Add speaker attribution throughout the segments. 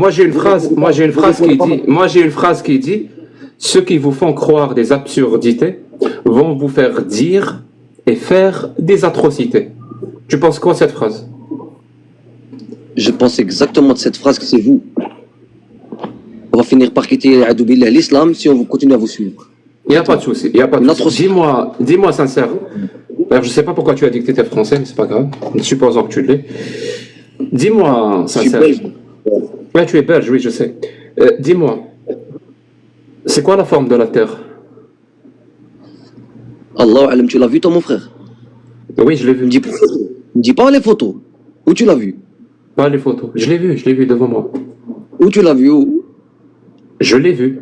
Speaker 1: moi j'ai une phrase qui dit, ceux qui vous font croire des absurdités vont vous faire dire et faire des atrocités. Tu penses quoi de cette phrase?
Speaker 2: Je pense exactement de cette phrase que c'est vous. On va finir par quitter l'islam si on continue à vous suivre.
Speaker 1: Il n'y a pas de souci. Dis-moi sincère. Alors, je ne sais pas pourquoi tu as dit que tu étais français, mais c'est pas grave. Supposons que tu l'es. Dis-moi sincère. Ouais, tu es belge, oui, je sais. Dis-moi, c'est quoi la forme de la Terre?
Speaker 2: Allah alam, tu l'as vu toi mon frère?
Speaker 1: Oui, je l'ai vu.
Speaker 2: Me dis pas les photos. Où tu l'as vu?
Speaker 1: Pas les photos. Je l'ai vu devant moi.
Speaker 2: Où tu l'as vu? Où?
Speaker 1: Je l'ai vu.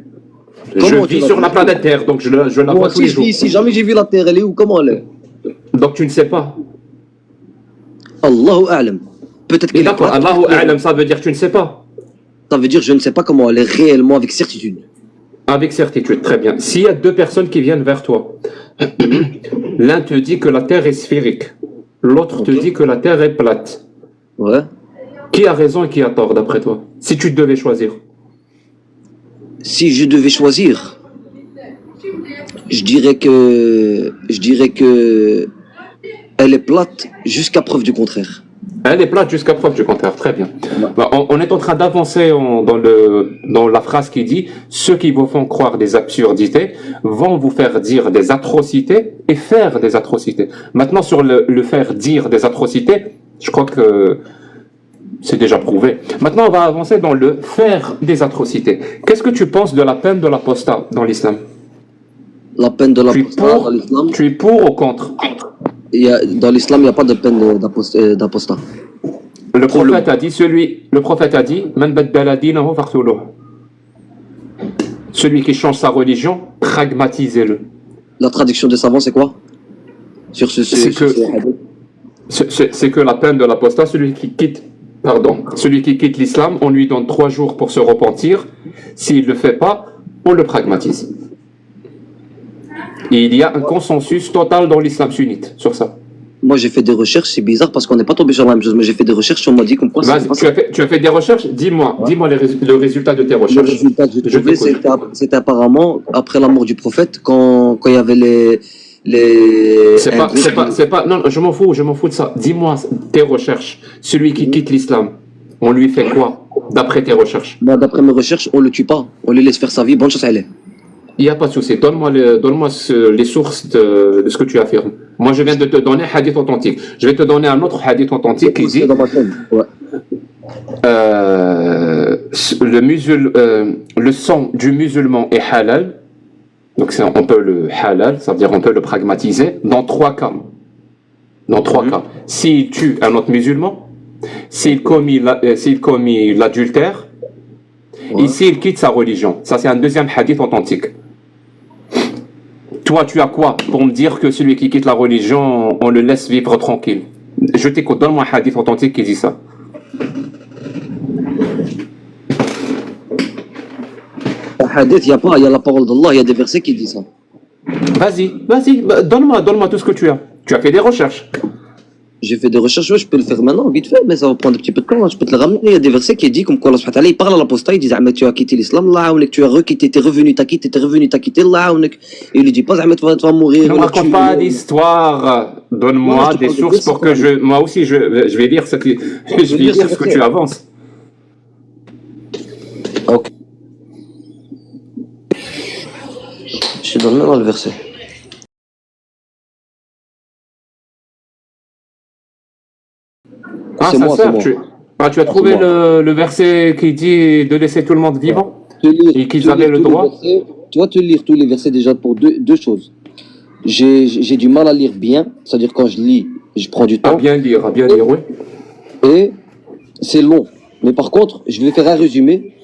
Speaker 2: Comment
Speaker 1: je vis sur la planète Terre, donc je la vois tous les jours.
Speaker 2: Si jamais j'ai vu la Terre, elle est où? Comment elle est?
Speaker 1: Donc tu ne sais pas.
Speaker 2: Allahu a'lam. Peut-être que.
Speaker 1: D'accord, Allahu a'lam, ça veut dire que tu ne sais pas.
Speaker 2: Ça veut dire que je ne sais pas comment elle est réellement avec certitude.
Speaker 1: Avec certitude, très bien. S'il y a deux personnes qui viennent vers toi, l'un te dit que la Terre est sphérique, l'autre te dit que la Terre est plate.
Speaker 2: Ouais.
Speaker 1: Qui a raison et qui a tort d'après toi? Si tu devais choisir.
Speaker 2: Si je devais choisir, je dirais que elle est plate jusqu'à preuve du contraire.
Speaker 1: Elle est plate jusqu'à preuve du contraire, très bien. Bah, on est en train d'avancer dans la phrase qui dit « Ceux qui vous font croire des absurdités vont vous faire dire des atrocités et faire des atrocités. » Maintenant, sur le faire dire des atrocités, je crois que c'est déjà prouvé. Maintenant, on va avancer dans le faire des atrocités. Qu'est-ce que tu penses de la peine de l'apostat dans l'islam?
Speaker 2: La peine de l'apostat dans l'islam?
Speaker 1: Tu es pour ou contre?
Speaker 2: Dans l'islam, il n'y a pas de peine d'apostat.
Speaker 1: Le prophète a dit, Man baddala dinahu faqtuluh. Celui qui change sa religion, pragmatisez-le.
Speaker 2: La traduction des savants, c'est quoi?
Speaker 1: C'est que la peine de l'apostat, celui qui quitte l'islam, on lui donne 3 jours pour se repentir. S'il ne le fait pas, on le pragmatise. Et il y a un consensus total dans l'islam sunnite sur ça.
Speaker 2: Moi, j'ai fait des recherches, c'est bizarre parce qu'on n'est pas tombé sur la même chose. Mais j'ai fait des recherches, on m'a dit qu'on
Speaker 1: tu as fait des recherches? Dis-moi le résultat de tes recherches. Le
Speaker 2: résultat que j'ai trouvé, c'était apparemment après la mort du prophète, quand il y avait
Speaker 1: non, je m'en fous de ça. Dis-moi tes recherches. Celui qui quitte l'islam, on lui fait quoi d'après tes recherches?
Speaker 2: D'après mes recherches, on le tue pas. On le laisse faire sa vie. Bonne chance à elle.
Speaker 1: Il n'y a pas de souci. Donne-moi les sources de ce que tu affirmes. Moi, je viens de te donner un hadith authentique. Je vais te donner un autre hadith authentique qui dit le sang du musulman est halal. Donc, on peut le halal, ça veut dire on peut le pragmatiser dans 3 cas. Dans 3 cas. S'il tue un autre musulman, s'il commet l'adultère, et s'il quitte sa religion. Ça, c'est un deuxième hadith authentique. Toi, tu as quoi pour me dire que celui qui quitte la religion, on le laisse vivre tranquille? Je t'écoute, donne-moi un hadith authentique qui dit ça.
Speaker 2: Un hadith, il y a la parole d'Allah, il y a des versets qui disent ça.
Speaker 1: Vas-y, donne-moi tout ce que tu as. Tu as fait des recherches.
Speaker 2: J'ai fait des recherches, je peux le faire maintenant, vite fait, mais ça va prendre un petit peu de temps, je peux te le ramener. Il y a des versets qui disent, comme quoi Allah il parle à l'apostat, il dit, tu as quitté l'islam, tu as requitté, t'es revenu, t'as quitté, Allah, et il lui dit pas, tu vas mourir.
Speaker 1: Ne me raconte pas d'histoire, donne-moi des sources pour que moi aussi, je vais lire ce que tu avances.
Speaker 2: Ok. Je te donne maintenant le verset.
Speaker 1: Ah, ça sert. Tu as trouvé le verset qui dit de laisser tout le monde vivant et qu'ils avaient le droit.
Speaker 2: Tu vas te lire tous les versets déjà pour deux choses. J'ai du mal à lire bien, c'est-à-dire quand je lis, je prends du temps.
Speaker 1: À bien lire, oui.
Speaker 2: Et c'est long. Mais par contre, je vais faire un résumé.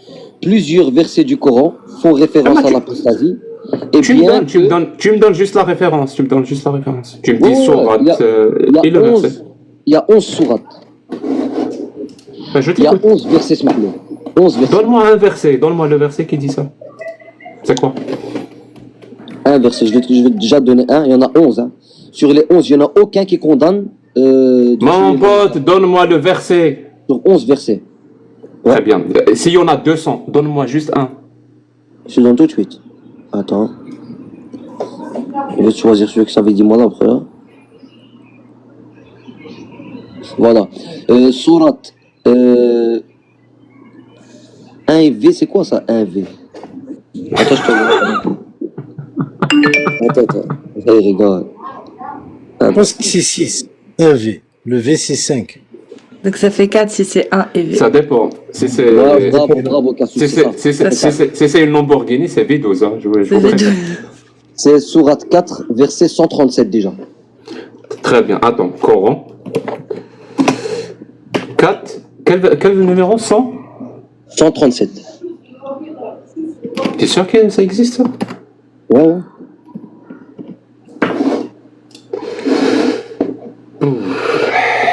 Speaker 2: Plusieurs versets du Coran font référence à l'apostasie. Et
Speaker 1: tu me donnes juste la référence. Tu me dis sourate et le verset.
Speaker 2: Il y a 11 sourates. Il y a 11 versets, s'il vous plaît.
Speaker 1: Donne-moi un verset. Donne-moi le verset qui dit ça. C'est quoi?
Speaker 2: Un verset. Je vais déjà donner un. Il y en a 11. Hein. Sur les 11, il n'y en a aucun qui condamne.
Speaker 1: Mon pote, donne-moi le verset.
Speaker 2: Sur 11 versets.
Speaker 1: Très bien. S'il y en a 200, donne-moi juste un.
Speaker 2: Je te donne tout de suite. Attends. Je vais choisir celui que ça avait dit moi d'après. Voilà. Surat 1V, c'est quoi ça 1V? Attends, je te dis. Attends. Allez, regarde.
Speaker 3: Je pense que c'est 6. 1V. Le V, c'est 5.
Speaker 4: Donc ça fait 4 si c'est 1 et V.
Speaker 1: Ça dépend. Si c'est
Speaker 2: Bravo, Cassou,
Speaker 1: si
Speaker 2: c'est ça.
Speaker 1: c'est une Lamborghini, c'est V12. Hein. Je
Speaker 4: C'est
Speaker 1: comprends.
Speaker 4: V12.
Speaker 2: C'est Surat 4, verset 137 déjà.
Speaker 1: Très bien. Attends, Coran. 4. Quel numéro 100?
Speaker 2: 137.
Speaker 1: T'es sûr que ça existe ça?
Speaker 2: Ouais.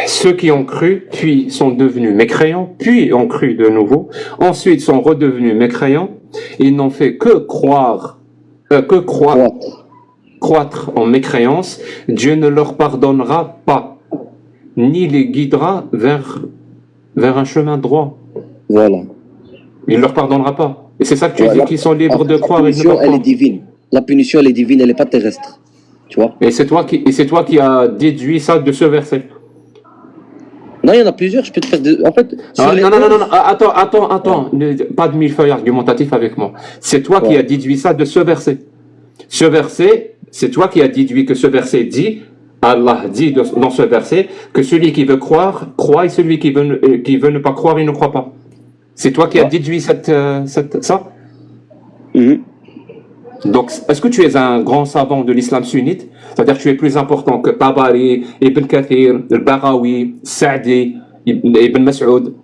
Speaker 1: Ceux qui ont cru, puis sont devenus mécréants, puis ont cru de nouveau, ensuite sont redevenus mécréants, ils n'ont fait que croître en mécréance, Dieu ne leur pardonnera pas, ni les guidera vers un chemin droit.
Speaker 2: Voilà.
Speaker 1: Il ne leur pardonnera pas. Et c'est ça que tu dis qu'ils sont libres de croire et de ne pas
Speaker 2: La punition, elle
Speaker 1: croire.
Speaker 2: est divine. La punition, elle est divine, elle n'est pas terrestre. Tu vois?
Speaker 1: Et c'est toi qui as déduit ça de ce verset.
Speaker 2: Non, il y en a plusieurs, je peux te faire des... En fait, sur les
Speaker 1: non, attends, pas de millefeuille argumentatif avec moi. C'est toi qui as déduit ça de ce verset. Ce verset, c'est toi qui as déduit que ce verset dit, Allah dit dans ce verset, que celui qui veut croire, croit, et celui qui veut ne pas croire, il ne croit pas. C'est toi qui as déduit ça.
Speaker 2: Mhm.
Speaker 1: Donc, est-ce que tu es un grand savant de l'islam sunnite? C'est-à-dire que tu es plus important que Tabari, Ibn Kathir, Al-Baghawi, Sa'di, Ibn Mas'ud,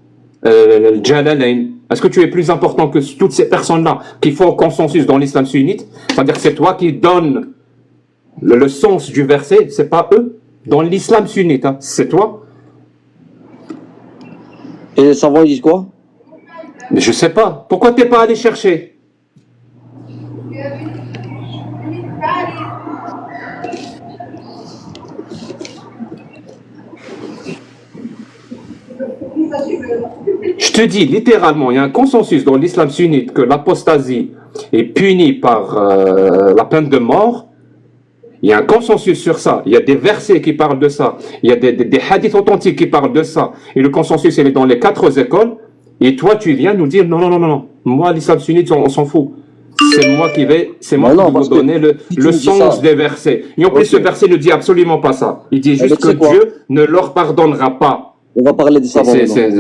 Speaker 1: Al-Jalalain. Est-ce que tu es plus important que toutes ces personnes-là qui font consensus dans l'islam sunnite? C'est-à-dire que c'est toi qui donnes le sens du verset, c'est pas eux. Dans l'islam sunnite, hein, c'est toi.
Speaker 2: Et les savants, ils disent quoi?
Speaker 1: Mais je sais pas. Pourquoi t'es pas allé chercher? Je te dis littéralement, il y a un consensus dans l'islam sunnite que l'apostasie est punie par la peine de mort. Il y a un consensus sur ça. Il y a des versets qui parlent de ça. Il y a des hadiths authentiques qui parlent de ça. Et le consensus, il est dans les 4 écoles. Et toi, tu viens nous dire non. Moi, l'islam sunnite, on s'en fout. C'est moi qui vais vous donner le sens des versets. Et en plus, ce verset ne dit absolument pas ça. Il dit juste que Dieu ne leur pardonnera pas.
Speaker 2: On va parler des savants.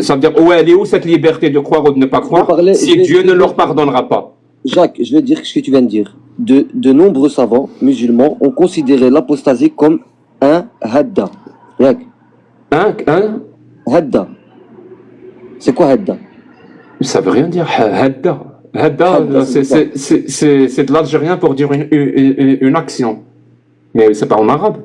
Speaker 1: Ça veut dire, elle est où cette liberté de croire ou de ne pas croire si Dieu ne leur pardonnera pas?
Speaker 2: Jacques, je vais dire ce que tu viens de dire. De nombreux savants musulmans ont considéré l'apostasie comme un hadda. Jacques.
Speaker 1: Un
Speaker 2: Hadda. C'est quoi hadda?
Speaker 1: Ça veut rien dire. Hadda. Hadda, c'est de l'algérien pour dire une action. Mais c'est pas en arabe.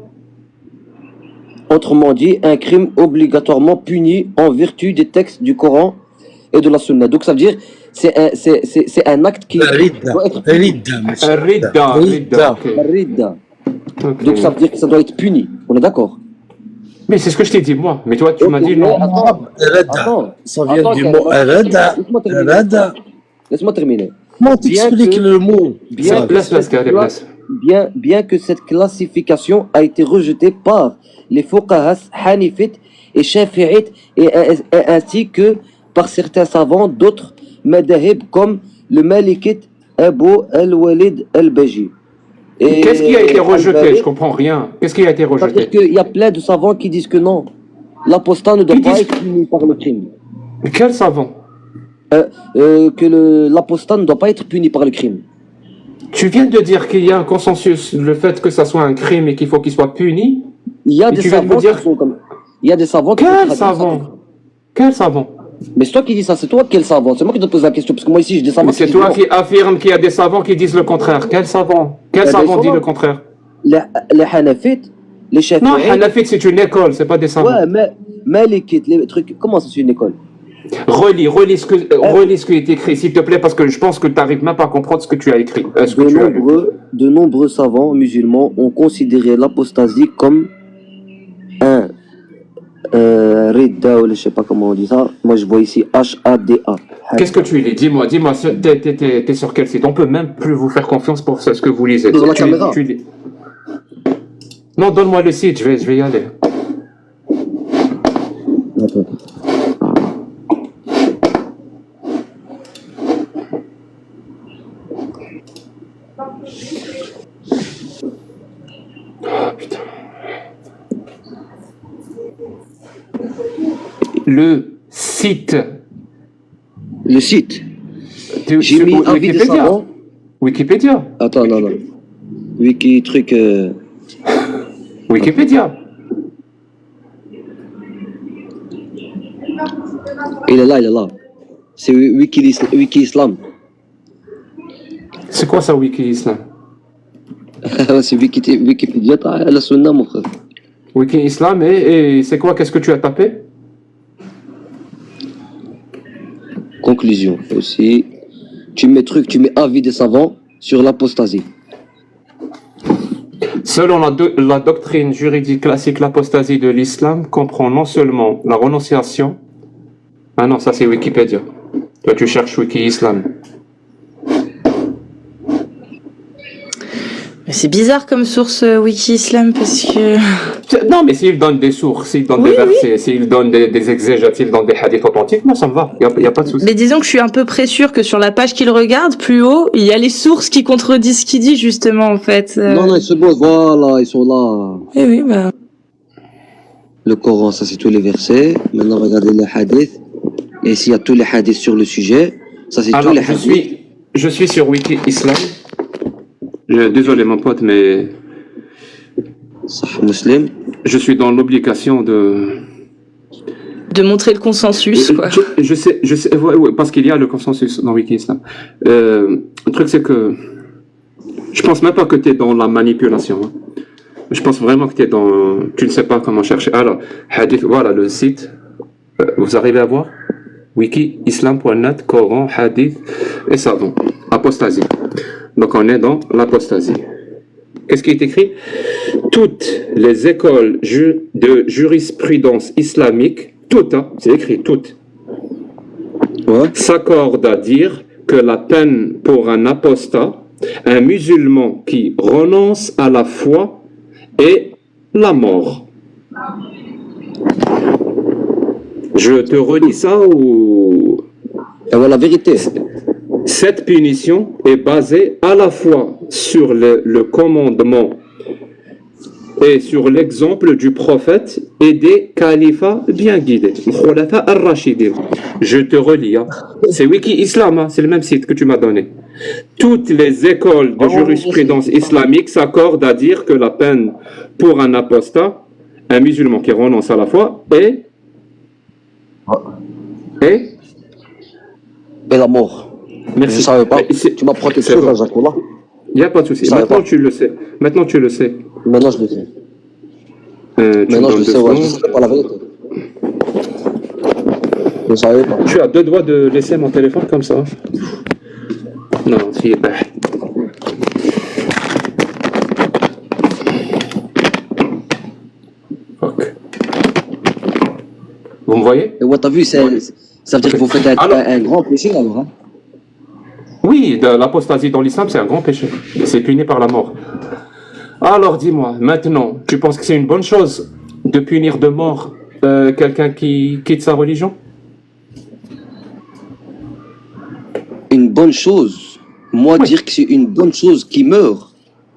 Speaker 2: Autrement dit, un crime obligatoirement puni en vertu des textes du Coran et de la Sunna. Donc ça veut dire c'est un acte qui doit être
Speaker 1: Ridda.
Speaker 2: Ridda. Donc ça veut dire que ça doit être puni. On est d'accord?
Speaker 1: Mais c'est ce que je t'ai dit moi. Mais toi tu m'as dit non.
Speaker 2: Attends.
Speaker 3: Ça vient du mot arada.
Speaker 2: Laisse-moi terminer.
Speaker 3: Comment t'expliques le mot?
Speaker 2: Bien que cette classification a été rejetée par les fuqahas hanifites et shafi'ites et ainsi que par certains savants d'autres madhahib comme le malikite Abu al-Walid al-Baji.
Speaker 1: Qu'est-ce qui a été rejeté? Je comprends rien. Qu'est-ce qui a été rejeté?
Speaker 2: C'est-à-dire qu'il y a plein de savants qui disent que non, l'apostat ne doit pas être puni par le crime.
Speaker 1: Quel savant?
Speaker 2: Que l'apostat ne doit pas être puni par le crime.
Speaker 1: Tu viens de dire qu'il y a un consensus, le fait que ça soit un crime et qu'il faut qu'il soit puni.
Speaker 2: Il y a des savants qui sont comme... Il y a des savants qui...
Speaker 1: Quel savant?
Speaker 2: Mais c'est toi qui dis ça, c'est toi quel savant? C'est moi qui te pose la question, parce que moi ici je dis savants.
Speaker 1: C'est toi qui affirme qu'il y a des savants qui disent le contraire. Quel savant? Quel savant dit le contraire?
Speaker 2: Les Hanafites, les Shafi'ites...
Speaker 1: Non, Hanafite c'est une école, c'est pas des savants.
Speaker 2: Ouais, mais Malikites, les trucs... Comment ça c'est une école?
Speaker 1: Relis ce qui est écrit, s'il te plaît, parce que je pense que tu n'arrives même pas à comprendre ce que tu as écrit.
Speaker 2: De nombreux savants musulmans ont considéré l'apostasie comme un Rida, ou je sais pas comment on dit ça. Moi, je vois ici H-A-D-A.
Speaker 1: Qu'est-ce que tu lis? Dis-moi, t'es sur quel site? On peut même plus vous faire confiance pour ce que vous lisez.
Speaker 2: Dans la
Speaker 1: Tu
Speaker 2: caméra.
Speaker 1: lis. Non, donne-moi le site, je vais y aller.
Speaker 2: Attends.
Speaker 1: Putain. Le site.
Speaker 2: Le site.
Speaker 1: de-
Speaker 2: J'ai
Speaker 1: sur
Speaker 2: mis avis des
Speaker 1: Wikipédia.
Speaker 2: savants.
Speaker 1: Wikipédia.
Speaker 2: Attends, non. Wiki, truc.
Speaker 1: Wikipédia.
Speaker 2: Il est là. C'est Wiki Islam.
Speaker 1: C'est quoi ça, Wiki Islam?
Speaker 2: C'est Wikipédia, la sunna, mon frère.
Speaker 1: Wiki Islam, et c'est quoi? Qu'est-ce que tu as tapé?
Speaker 2: Conclusion aussi. Tu mets avis des savants sur l'apostasie.
Speaker 1: Selon la doctrine juridique classique, l'apostasie de l'islam comprend non seulement la renonciation. Ah non, ça c'est Wikipédia. Toi tu cherches Wiki Islam.
Speaker 4: Mais c'est bizarre comme source Wiki Islam parce que.
Speaker 1: Non, mais s'il donne des sources, s'il donne des versets, s'il donne des exégètes, s'il donne des hadiths authentiques, moi ça me va, il n'y a pas de souci.
Speaker 4: Mais disons que je suis un peu près sûre que sur la page qu'il regarde, plus haut, il y a les sources qui contredisent ce qu'il dit justement en fait.
Speaker 2: Non, ils se posent, voilà, ils sont là.
Speaker 4: Eh oui, bah.
Speaker 2: Le Coran, ça c'est tous les versets. Maintenant, regardez les hadiths. Et ici, il y a tous les hadiths sur le sujet. Ça c'est tous
Speaker 1: Alors,
Speaker 2: les hadiths.
Speaker 1: je suis sur Wiki Islam. Désolé mon pote, mais
Speaker 2: Sahih Muslim.
Speaker 1: je suis dans l'obligation de
Speaker 4: montrer le consensus, quoi.
Speaker 1: Je sais, ouais, parce qu'il y a le consensus dans Wiki Islam. Le truc c'est que je pense même pas que tu es dans la manipulation. Hein. Je pense vraiment que tu ne sais pas comment chercher. Alors, hadith, voilà le site. Vous arrivez à voir? wikiislam.net, Coran, hadith, et ça, bon, apostasie. Donc on est dans l'apostasie. Qu'est-ce qui est écrit? Toutes les écoles de jurisprudence islamique, toutes, hein, c'est écrit toutes,
Speaker 2: Ouais.
Speaker 1: s'accordent à dire que la peine pour un apostat, un musulman qui renonce à la foi, est la mort. Je te redis ça ou...
Speaker 2: Et voilà la vérité.
Speaker 1: Cette punition est basée à la fois sur le commandement et sur l'exemple du prophète et des califats bien guidés. Khulafa ar-Rashidin. Je te relis. Hein. C'est Wiki Islam, hein. C'est le même site que tu m'as donné. Toutes les écoles de jurisprudence islamique s'accordent à dire que la peine pour un apostat, un musulman qui renonce à la foi, est
Speaker 2: Et la mort.
Speaker 1: Merci.
Speaker 2: Je ne savais pas.
Speaker 1: Mais
Speaker 2: Tu m'apprends quelque
Speaker 1: c'est
Speaker 2: chose,
Speaker 1: bon.
Speaker 2: Jacques, là.
Speaker 1: Il n'y a pas de souci.
Speaker 2: Je savais
Speaker 1: Maintenant,
Speaker 2: pas.
Speaker 1: tu le sais. Maintenant, tu le sais.
Speaker 2: Maintenant, je le sais.
Speaker 1: Tu me
Speaker 2: Maintenant, je
Speaker 1: donnes
Speaker 2: le
Speaker 1: deux
Speaker 2: sais, ouais. Je ne
Speaker 1: secondes.
Speaker 2: savais pas la vérité. Je ne savais pas.
Speaker 1: Je suis à deux doigts de laisser mon téléphone comme ça. Non, si. Fuck. Vous me voyez?
Speaker 2: Et ouais, t'as vu, ça veut dire que vous faites un grand péché, alors, hein.
Speaker 1: Oui, l'apostasie dans l'islam, c'est un grand péché. C'est puni par la mort. Alors, dis-moi, maintenant, tu penses que c'est une bonne chose de punir de mort quelqu'un qui quitte sa religion?
Speaker 2: Une bonne chose. Moi,
Speaker 1: Oui.
Speaker 2: dire que c'est une bonne chose qui meurt,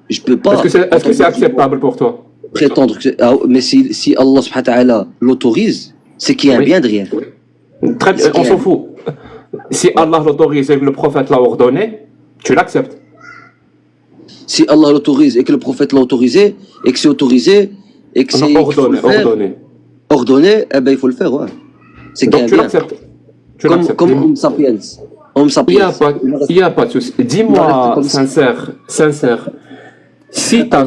Speaker 2: je peux pas.
Speaker 1: Est-ce que c'est acceptable pour toi?
Speaker 2: Prétendre que mais si Allah subhanahu wa ta'ala l'autorise, c'est qu'il y a un
Speaker 1: Oui.
Speaker 2: bien derrière.
Speaker 1: Très bien, on s'en fout. Si Allah l'autorise et que le prophète l'a ordonné, tu l'acceptes.
Speaker 2: Si Allah l'autorise et que le prophète l'a autorisé, et que c'est autorisé, et que c'est ordonné, eh ben il faut le faire, ouais. C'est qu'il y a
Speaker 1: Donc
Speaker 2: un
Speaker 1: tu
Speaker 2: bien.
Speaker 1: l'acceptes.
Speaker 2: Comme Homo sapiens. Homme
Speaker 1: Il n'y
Speaker 2: sapiens.
Speaker 1: a pas de souci. Dis-moi, sincère, si ta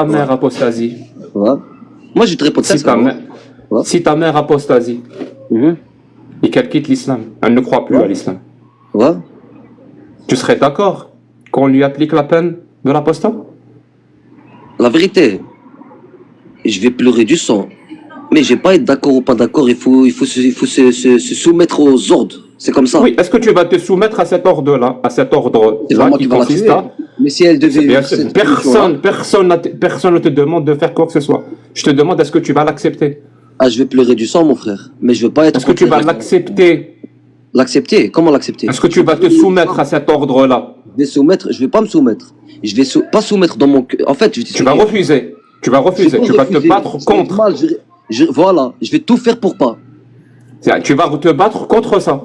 Speaker 1: mère apostasie,
Speaker 2: Ouais. Moi, je te réponds ça.
Speaker 1: si ta mère apostasie, et qu'elle quitte l'islam, elle ne croit plus à l'islam,
Speaker 2: Ouais.
Speaker 1: tu serais d'accord qu'on lui applique la peine de l'apostat?
Speaker 2: La vérité, je vais pleurer du sang. Mais j'ai pas être d'accord ou pas d'accord, il faut se soumettre aux ordres. C'est comme ça.
Speaker 1: Oui, est-ce que tu vas te soumettre à cet ordre-là,
Speaker 2: C'est
Speaker 1: là
Speaker 2: vraiment
Speaker 1: qui
Speaker 2: qui va la
Speaker 1: consiste
Speaker 2: tuer.
Speaker 1: à...
Speaker 2: Mais si elle devait
Speaker 1: Bien
Speaker 2: vivre
Speaker 1: sûr,
Speaker 2: cette punition-là,
Speaker 1: personne ne te demande de faire quoi que ce soit. Je te demande, est-ce que tu vas l'accepter?
Speaker 2: ah, je vais pleurer du sang, mon frère. Mais je veux pas être.
Speaker 1: Est-ce que tu vas l'accepter?
Speaker 2: L'accepter? Comment l'accepter?
Speaker 1: Est-ce que tu vas te soumettre à cet ordre-là?
Speaker 2: Je vais soumettre, je vais pas me soumettre. Je vais pas soumettre dans mon cœur. En fait, je vais
Speaker 1: Tu vas refuser. Tu vas refuser. Tu vas te battre contre.
Speaker 2: Mal, voilà, je vais tout faire pour pas.
Speaker 1: Tu vas te battre contre ça.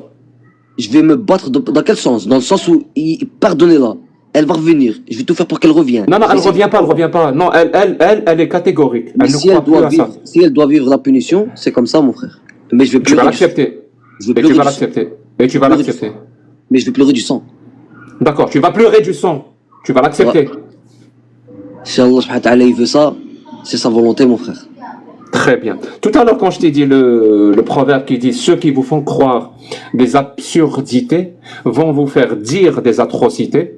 Speaker 2: Je vais me battre dans quel sens? Dans le sens où, pardonnez-la, elle va revenir. Je vais tout faire pour qu'elle revienne.
Speaker 1: Non, elle revient pas. Non, elle est catégorique.
Speaker 2: Mais
Speaker 1: Elle ne
Speaker 2: si
Speaker 1: croit
Speaker 2: elle
Speaker 1: plus
Speaker 2: doit
Speaker 1: à ça.
Speaker 2: vivre, si elle doit vivre la punition, c'est comme ça, mon frère. Mais je vais
Speaker 1: Tu vas
Speaker 2: pleurer.
Speaker 1: l'accepter.
Speaker 2: Je vais
Speaker 1: Et tu
Speaker 2: pleurer
Speaker 1: vas
Speaker 2: du sang.
Speaker 1: l'accepter. Et tu vas
Speaker 2: Pleurer du
Speaker 1: l'accepter.
Speaker 2: sang. Mais je vais pleurer du sang.
Speaker 1: D'accord, tu vas pleurer du sang. Tu vas l'accepter.
Speaker 2: Si Allah subhanahu wa ta'ala, il veut ça, c'est sa volonté, mon frère.
Speaker 1: Très bien. Tout à l'heure, quand je t'ai dit le proverbe qui dit « Ceux qui vous font croire des absurdités vont vous faire dire des atrocités.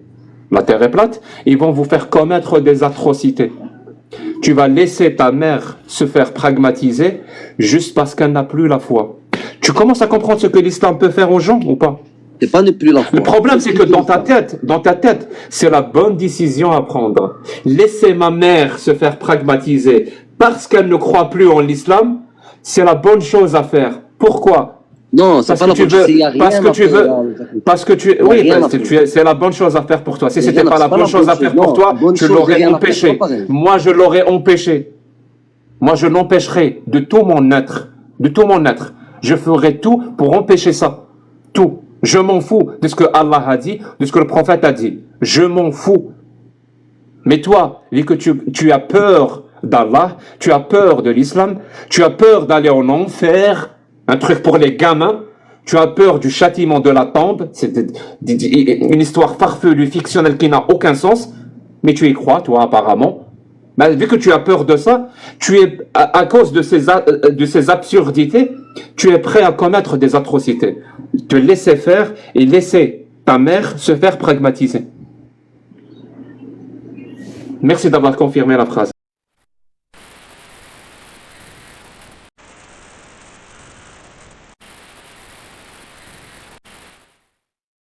Speaker 1: La terre est plate. Ils vont vous faire commettre des atrocités. Tu vas laisser ta mère se faire pragmatiser juste parce qu'elle n'a plus la foi. » Tu commences à comprendre ce que l'islam peut faire aux gens ou pas?
Speaker 2: C'est pas ne plus la foi.
Speaker 1: Le problème, c'est que dans ta tête, c'est la bonne décision à prendre. Laisser ma mère se faire pragmatiser parce qu'elle ne croit plus en l'islam, c'est la bonne chose à faire. Pourquoi?
Speaker 2: Non, c'est
Speaker 1: Parce
Speaker 2: pas
Speaker 1: que
Speaker 2: la
Speaker 1: tu
Speaker 2: bonne chose.
Speaker 1: veux,
Speaker 2: Il y a rien
Speaker 1: parce que
Speaker 2: à
Speaker 1: tu
Speaker 2: faire,
Speaker 1: veux,
Speaker 2: là.
Speaker 1: parce que tu,
Speaker 2: Il y a
Speaker 1: oui,
Speaker 2: rien
Speaker 1: parce
Speaker 2: à
Speaker 1: que
Speaker 2: faire.
Speaker 1: c'est la bonne chose à faire pour toi. Si
Speaker 2: Il y a
Speaker 1: c'était
Speaker 2: rien
Speaker 1: pas
Speaker 2: à-
Speaker 1: la
Speaker 2: c'est pas
Speaker 1: bonne
Speaker 2: la
Speaker 1: chose à
Speaker 2: bonne
Speaker 1: faire
Speaker 2: chose.
Speaker 1: pour
Speaker 2: Non,
Speaker 1: toi,
Speaker 2: bonne
Speaker 1: tu
Speaker 2: chose,
Speaker 1: l'aurais
Speaker 2: rien à faire, c'est
Speaker 1: empêché.
Speaker 2: pas pareil.
Speaker 1: Moi, je l'aurais empêché. Moi, je l'empêcherai de tout mon être. De tout mon être. Je ferai tout pour empêcher ça. Tout. Je m'en fous de ce que Allah a dit, de ce que le prophète a dit. Je m'en fous. Mais toi, vu que tu as peur d'Allah, tu as peur de l'islam, tu as peur d'aller en enfer, un truc pour les gamins, tu as peur du châtiment de la tombe, c'est une histoire farfelue, fictionnelle qui n'a aucun sens, mais tu y crois, toi, apparemment. Mais vu que tu as peur de ça, tu es, à cause de ces absurdités, tu es prêt à commettre des atrocités. Te laisser faire et laisser ta mère se faire pragmatiser. Merci d'avoir confirmé la phrase.